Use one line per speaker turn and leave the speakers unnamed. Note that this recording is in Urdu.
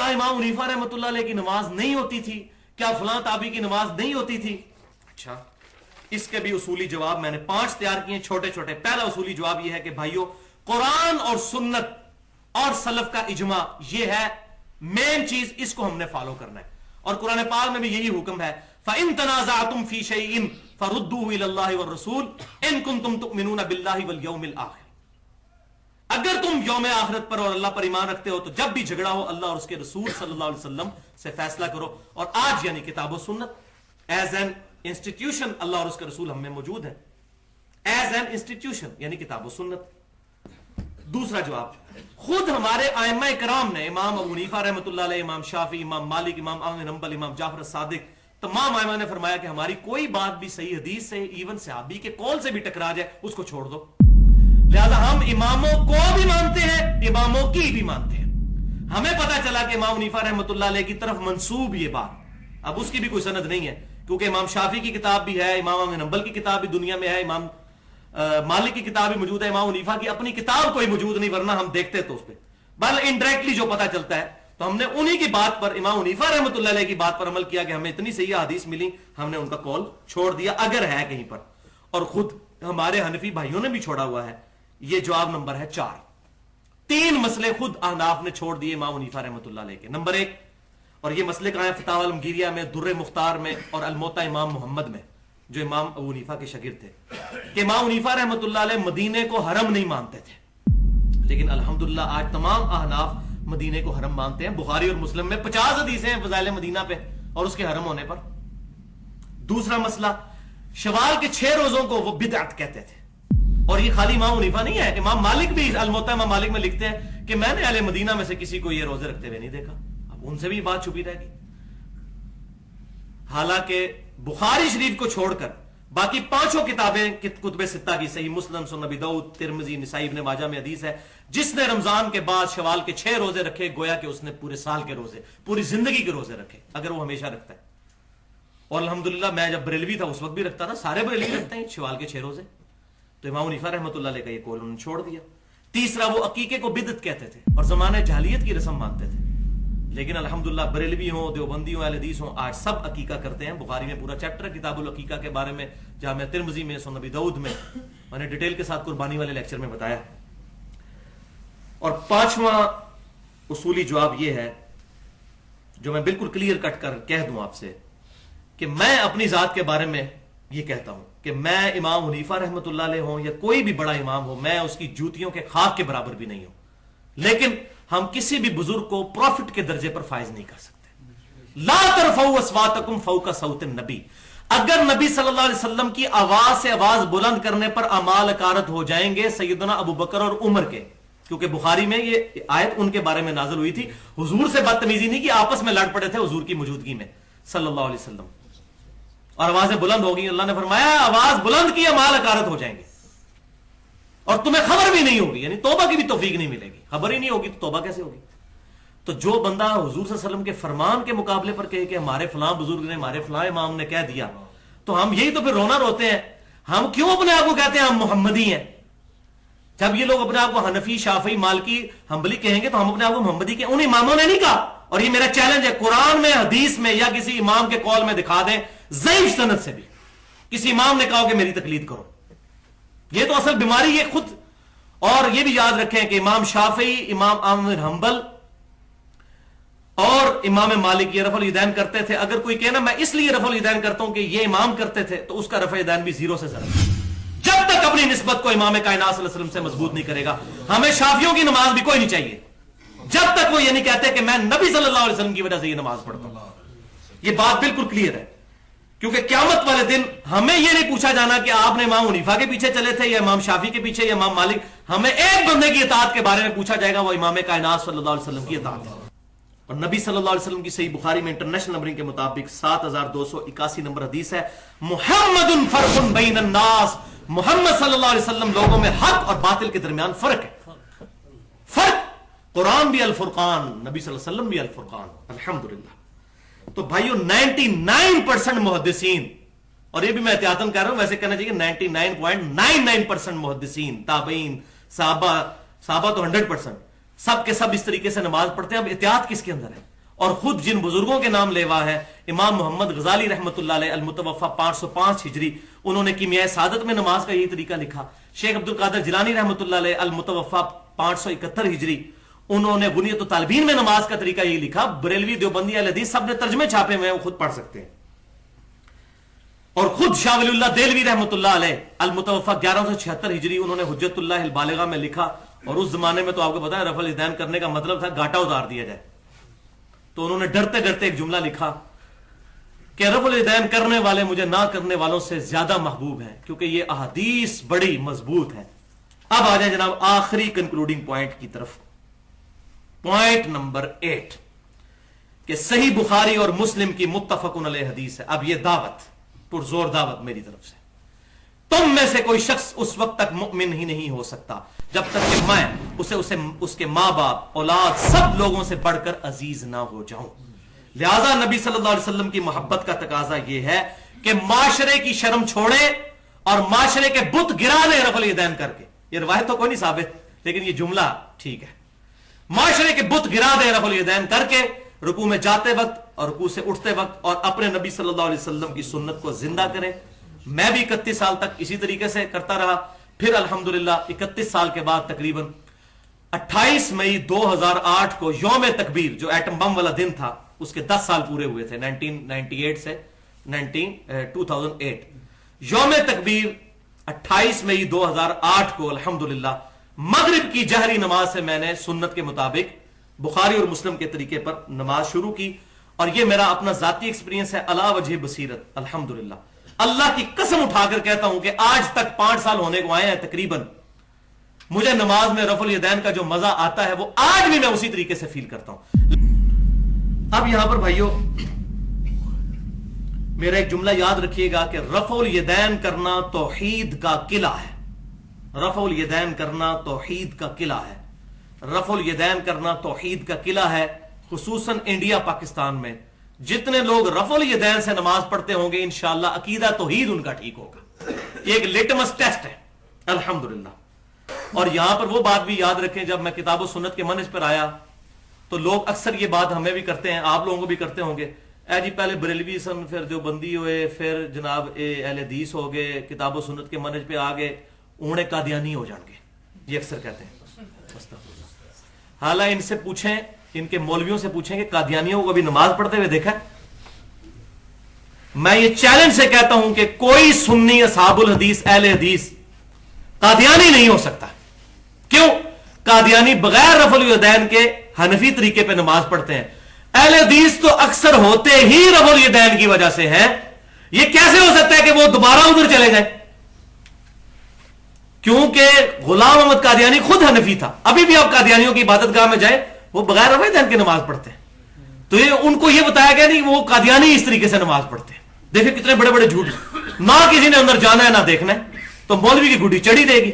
کیا امام حنیفہ رحمۃ اللہ علیہ کی نماز نہیں ہوتی تھی؟ کیا فلاں تابعی کی نماز نہیں ہوتی تھی؟ اچھا، اس کے بھی اصولی جواب میں نے 5 تیار کیے چھوٹے چھوٹے. پہلا اصولی جواب یہ ہے کہ بھائیو، قرآن اور سنت اور سلف کا اجماع یہ ہے مین چیز، اس کو ہم نے فالو کرنا ہے. اور قرآن پاک میں بھی یہی حکم ہے، فَإِن تَنَازَعْتُمْ فِي شَيْءٍ فَرُدُّوهُ إِلَى اللَّهِ وَالرَّسُولِ إِن كُنتُمْ تُؤْمِنُونَ بِاللَّهِ وَالْيَوْمِ الْآخِرِ. اگر تم یوم آخرت پر اور اللہ پر ایمان رکھتے ہو تو جب بھی جھگڑا ہو اللہ اور اس کے رسول صلی اللہ علیہ وسلم سے فیصلہ کرو. اور آج یعنی کتاب و سنت ایز این انسٹیٹیوشن اللہ اور اس کے رسول ہم میں موجود ہیں، ایز این انسٹیٹیوشن یعنی کتاب و سنت. دوسرا جواب، خود ہمارے ائمہ کرام نے، امام ابو حنیفہ رحمۃ اللہ علیہ، امام شافعی، امام مالک، امام احمد بن حنبل، امام جعفر الصادق، تمام ائمہ نے فرمایا کہ ہماری کوئی بات بھی صحیح حدیث سے، ایون صحابی کے قول سے بھی ٹکرا جائے اس کو چھوڑ دو. لہذا ہم اماموں کو بھی مانتے ہیں، اماموں کی بھی مانتے ہیں. ہمیں پتا چلا کہ امام حنیفہ رحمۃ اللہ علیہ کی طرف منسوب یہ بات، اب اس کی بھی کوئی سند نہیں ہے کیونکہ امام شافعی کی کتاب بھی ہے، امام احمد بن حنبل کی کتاب بھی دنیا میں ہے، امام مالک کی کتاب بھی موجود ہے، امام حنیفہ کی اپنی کتاب کوئی موجود نہیں، ورنہ ہم دیکھتے تو اس پہ بل انڈائریکٹلی جو پتا چلتا ہے. تو ہم نے انہی کی بات پر، امام حنیفہ رحمۃ اللہ علیہ کی بات پر عمل کیا کہ ہمیں اتنی صحیح حدیث ملی، ہم نے ان کا قول چھوڑ دیا اگر ہے کہیں پر. اور خود ہمارے حنفی بھائیوں نے بھی چھوڑا ہوا ہے. یہ جواب نمبر ہے 4. 3 مسئلے خود احناف نے چھوڑ دیے امام حنیفہ رحمۃ اللہ علیہ کے. نمبر 1، اور یہ مسئلے کہاں ہیں؟ فتاوی المگیریہ میں، در مختار میں، اور الموطا امام محمد میں، جو امام ابو حنیفہ کے شاگرد تھے، کہ امام حنیفہ رحمۃ اللہ علیہ مدینے کو حرم نہیں مانتے تھے، لیکن الحمدللہ آج تمام احناف مدینے کو حرم مانتے ہیں. بخاری اور مسلم میں 50 حدیثیں ہیں فضائل مدینہ پہ اور اس کے حرم ہونے پر. دوسرا مسئلہ، شوال کے 6 روزوں کو وہ بدعت کہتے تھے. اور یہ خالی امام حنیفہ نہیں ہے، امام مالک بھی الموطا امام مالک میں لکھتے ہیں کہ میں نے اہل مدینہ میں سے کسی کو یہ روزے رکھتے ہوئے نہیں دیکھا. اب ان سے بھی بات چھپی رہ گئی. حالانکہ بخاری شریف کو چھوڑ کر باقی 5 کتابیں کتب 6 کی، صحیح مسلم، سنن ابی داؤد، ترمذی، نسائی، ابن ماجہ میں حدیث ہے جس نے رمضان کے بعد شوال کے 6 روزے رکھے گویا کہ اس نے پورے سال کے روزے، پوری زندگی کے روزے رکھے اگر وہ ہمیشہ رکھتا ہے. اور الحمدللہ میں جب بریلوی تھا اس وقت بھی رکھتا تھا، سارے بریلوی رکھتے ہیں شوال کے 6 روزے. تو امام حنیفہ رحمۃ اللہ علیہ کا یہ قول انہوں نے چھوڑ دیا. تیسرا، وہ عقیقے کو بدعت کہتے تھے اور زمانہ جاہلیت کی رسم مانتے تھے، لیکن الحمدللہ بریلوی ہوں، دیوبندی ہوں، اہل حدیث ہوں، آج سب عقیقہ کرتے ہیں. بخاری میں پورا چیپٹر کتاب العقیقہ کے بارے میں، جامع ترمذی میں، سنن ابی داؤد میں میں نے ڈیٹیل کے ساتھ قربانی والے لیکچر میں بتایا. اور 5واں اصولی جواب یہ ہے جو میں بالکل کلیئر کٹ کر کہہ دوں آپ سے کہ میں اپنی ذات کے بارے میں یہ کہتا ہوں کہ میں امام حنیفہ رحمۃ اللہ علیہ ہوں یا کوئی بھی بڑا امام ہو، میں اس کی جوتیوں کے خاک کے برابر بھی نہیں ہوں، لیکن ہم کسی بھی بزرگ کو پروفٹ کے درجے پر فائز نہیں کر سکتے. لا ترفعوا اصواتکم فوق صوت النبی. اگر نبی صلی اللہ علیہ وسلم کی آواز سے آواز بلند کرنے پر اعمال اکارت ہو جائیں گے سیدنا ابو بکر اور عمر کے، کیونکہ بخاری میں یہ آیت ان کے بارے میں نازل ہوئی تھی. حضور سے بدتمیزی نہیں کی، آپس میں لڑ پڑے تھے حضور کی موجودگی میں صلی اللہ علیہ وسلم، اور آوازیں بلند ہو گئی. اللہ نے فرمایا آواز بلند کی اعمال اکارت ہو جائیں گے اور تمہیں خبر بھی نہیں ہوگی، یعنی توبہ کی بھی توفیق نہیں ملے گی. خبر ہی نہیں ہوگی تو توبہ کیسے ہوگی؟ تو جو بندہ حضور صلی اللہ علیہ وسلم کے فرمان کے مقابلے پر کہے کہ ہمارے فلاں بزرگ نے، ہمارے فلاں امام نے کہہ دیا، تو ہم یہی تو پھر رونا روتے ہیں. ہم کیوں اپنے آپ کو کہتے ہیں ہم محمدی ہیں؟ جب یہ لوگ اپنے آپ کو حنفی، شافعی، مالکی، حنبلی کہیں گے تو ہم اپنے آپ کو محمدی کہیں. ان اماموں نے نہیں کہا. اور یہ میرا چیلنج ہے، قرآن میں، حدیث میں یا کسی امام کے قول میں دکھا دیں ضعیف سند سے بھی کسی امام نے کہا کہ میری تقلید کرو. یہ تو اصل بیماری ہے خود. اور یہ بھی یاد رکھیں کہ امام شافعی، امام احمد بن حنبل اور امام مالک یہ رفع الیدین کرتے تھے. اگر کوئی کہنا میں اس لیے رفع الیدین کرتا ہوں کہ یہ امام کرتے تھے، تو اس کا رفع الیدین بھی 0 سے ضرب. جب تک اپنی نسبت کو امام کائنات صلی اللہ علیہ وسلم سے مضبوط نہیں کرے گا. ہمیں شافعیوں کی نماز بھی کوئی نہیں چاہیے جب تک وہ یہ نہیں کہتے کہ میں نبی صلی اللہ علیہ وسلم کی وجہ سے یہ نماز پڑھتا ہوں. یہ بات بالکل کلیئر ہے، کیونکہ قیامت والے دن ہمیں یہ نہیں پوچھا جانا کہ آپ نے امام حنیفہ کے پیچھے چلے تھے یا امام شافعی کے پیچھے یا امام مالک. ہمیں ایک بندے کی اطاعت کے بارے میں پوچھا جائے گا، وہ امام کائنات صلی اللہ علیہ وسلم کی اطاعت ہے. اور نبی صلی اللہ علیہ وسلم کی صحیح بخاری میں انٹرنیشنل نمبرنگ کے مطابق 7281 نمبر حدیث ہے، محمد فرق بین الناس. محمد صلی اللہ علیہ وسلم لوگوں میں حق اور باطل کے درمیان فرق ہے. فرق، قرآن بھی الفرقان، نبی صلی اللہ علیہ وسلم بھی الفرقان. الحمدللہ. تو بھائیو 99% محدثین، اور یہ بھی میں احتیاطاً کہہ رہا ہوں، ویسے کہنا چاہیے 99.99% محدثین، تابعین، صحابہ تو 100%، سب کے سب اس طریقے سے نماز پڑھتے ہیں. اب احتیاط کس کے اندر ہے؟ اور خود جن بزرگوں کے نام لیوا ہیں، امام محمد غزالی رحمۃ اللہ علیہ المتوفا 505 ہجری، انہوں نے کیمیائے سعادت میں نماز کا یہی طریقہ لکھا۔ شیخ عبد القادر جیلانی رحمۃ اللہ علیہ المتوفا 571 ہجری، انہوں نے بنیت الطالبین میں نماز کا طریقہ یہی لکھا۔ بریلوی، دیوبندی، اہل حدیث سب نے ترجمے چھاپے ہوئے ہیں، وہ خود پڑھ سکتے ہیں۔ اور خود شاہ ولی اللہ دہلوی رحمۃ اللہ علیہ المتوفا 1176 ہجری، انہوں نے حجت اللہ البالغہ میں لکھا، اور اس زمانے میں تو آپ کو پتا ہے رفع الیدین کرنے کا مطلب تھا گاٹا اتار دیا جائے، تو انہوں نے ڈرتے ڈرتے ایک جملہ لکھا کہ رفع الیدین کرنے والے مجھے نہ کرنے والوں سے زیادہ محبوب ہیں، کیونکہ یہ احادیث بڑی مضبوط ہیں۔ اب آ جائیں جناب آخری کنکلوڈنگ پوائنٹ کی طرف، پوائنٹ نمبر 8 کہ صحیح بخاری اور مسلم کی متفق علیہ حدیث ہے۔ اب یہ دعوت، پرزور دعوت میری طرف سے، تم میں سے کوئی شخص اس وقت تک مؤمن ہی نہیں ہو سکتا جب تک کہ میں اس کے ماں باپ، اولاد، سب لوگوں سے بڑھ کر عزیز نہ ہو جاؤں۔ لہذا نبی صلی اللہ علیہ وسلم کی محبت کا تقاضا یہ ہے کہ معاشرے کی شرم چھوڑے اور معاشرے کے بت گرا لے رفع الیدین کر کے۔ یہ روایت تو کوئی نہیں ثابت، لیکن یہ جملہ ٹھیک ہے۔ معاشرے کے بت گرا دے رفع الیدین کر کے، رکوع میں جاتے وقت اور رکوع سے اٹھتے وقت، اور اپنے نبی صلی اللہ علیہ وسلم کی سنت کو زندہ کریں۔ میں بھی 31 سال تک اسی طریقے سے کرتا رہا، پھر الحمدللہ 31 سال کے بعد تقریباً 28 مئی 2008 کو یوم تکبیر، جو ایٹم بم والا دن تھا، اس کے 10 سال پورے ہوئے تھے 1998 سے 2008۔ یوم تکبیر 28 مئی 2008 کو الحمدللہ مغرب کی جہری نماز سے میں نے سنت کے مطابق بخاری اور مسلم کے طریقے پر نماز شروع کی، اور یہ میرا اپنا ذاتی ایکسپیرینس ہے علی وجہ بصیرت الحمدللہ۔ اللہ کی قسم اٹھا کر کہتا ہوں کہ آج تک 5 سال ہونے کو آئے ہیں تقریباً، مجھے نماز میں رفع الیدین کا جو مزہ آتا ہے وہ آج بھی میں اسی طریقے سے فیل کرتا ہوں۔ اب یہاں پر بھائیو میرا ایک جملہ یاد رکھیے گا کہ رفع الیدین کرنا توحید کا قلعہ ہے۔ رفع الیدین کرنا توحید کا قلعہ ہے۔ رفع الیدین کرنا توحید کا قلعہ ہے، خصوصاً انڈیا پاکستان میں جتنے لوگ رفع الیدین سے نماز پڑھتے ہوں گے انشاءاللہ عقیدہ توحید ان کا ٹھیک ہوگا۔ یہ ایک لیٹمس ٹیسٹ ہے الحمدللہ۔ اور یہاں پر وہ بات بھی یاد رکھیں، جب میں کتاب و سنت کے منہج پر آیا تو لوگ اکثر یہ بات ہمیں بھی کرتے ہیں، آپ لوگوں کو بھی کرتے ہوں گے، اے جی پہلے بریلوی سن، پھر دیوبندی ہوئے، پھر جناب اہل حدیث ہو گئے، کتاب و سنت کے منہج پہ آ گئے، اوڑے قادیانی ہو جان گے، یہ اکثر کہتے ہیں۔ حالانکہ ان سے پوچھیں، ان کے مولویوں سے پوچھیں کہ قادیانیوں کو کبھی نماز پڑھتے ہوئے دیکھا؟ میں یہ چیلنج سے کہتا ہوں کہ کوئی سنی اصحاب الحدیث اہل حدیث قادیانی نہیں ہو سکتا۔ کیوں؟ قادیانی بغیر رفع الیدین کے حنفی طریقے پہ نماز پڑھتے ہیں، اہل حدیث تو اکثر ہوتے ہی رفع الیدین کی وجہ سے ہیں۔ یہ کیسے ہو سکتا ہے کہ وہ دوبارہ ادھر چلے جائیں؟ کیونکہ غلام احمد قادیانی خود حنفی تھا، ابھی بھی آپ قادیانیوں کی عبادت گاہ میں جائیں وہ بغیر رفع الیدین کی نماز پڑھتے ہیں۔ تو یہ ان کو یہ بتایا گیا نہیں وہ قادیانی اس طریقے سے نماز پڑھتے ہیں۔ دیکھیں کتنے بڑے بڑے جھوٹ، نہ کسی نے اندر جانا ہے نہ دیکھنا ہے، تو مولوی کی گڈی چڑھی دے گی۔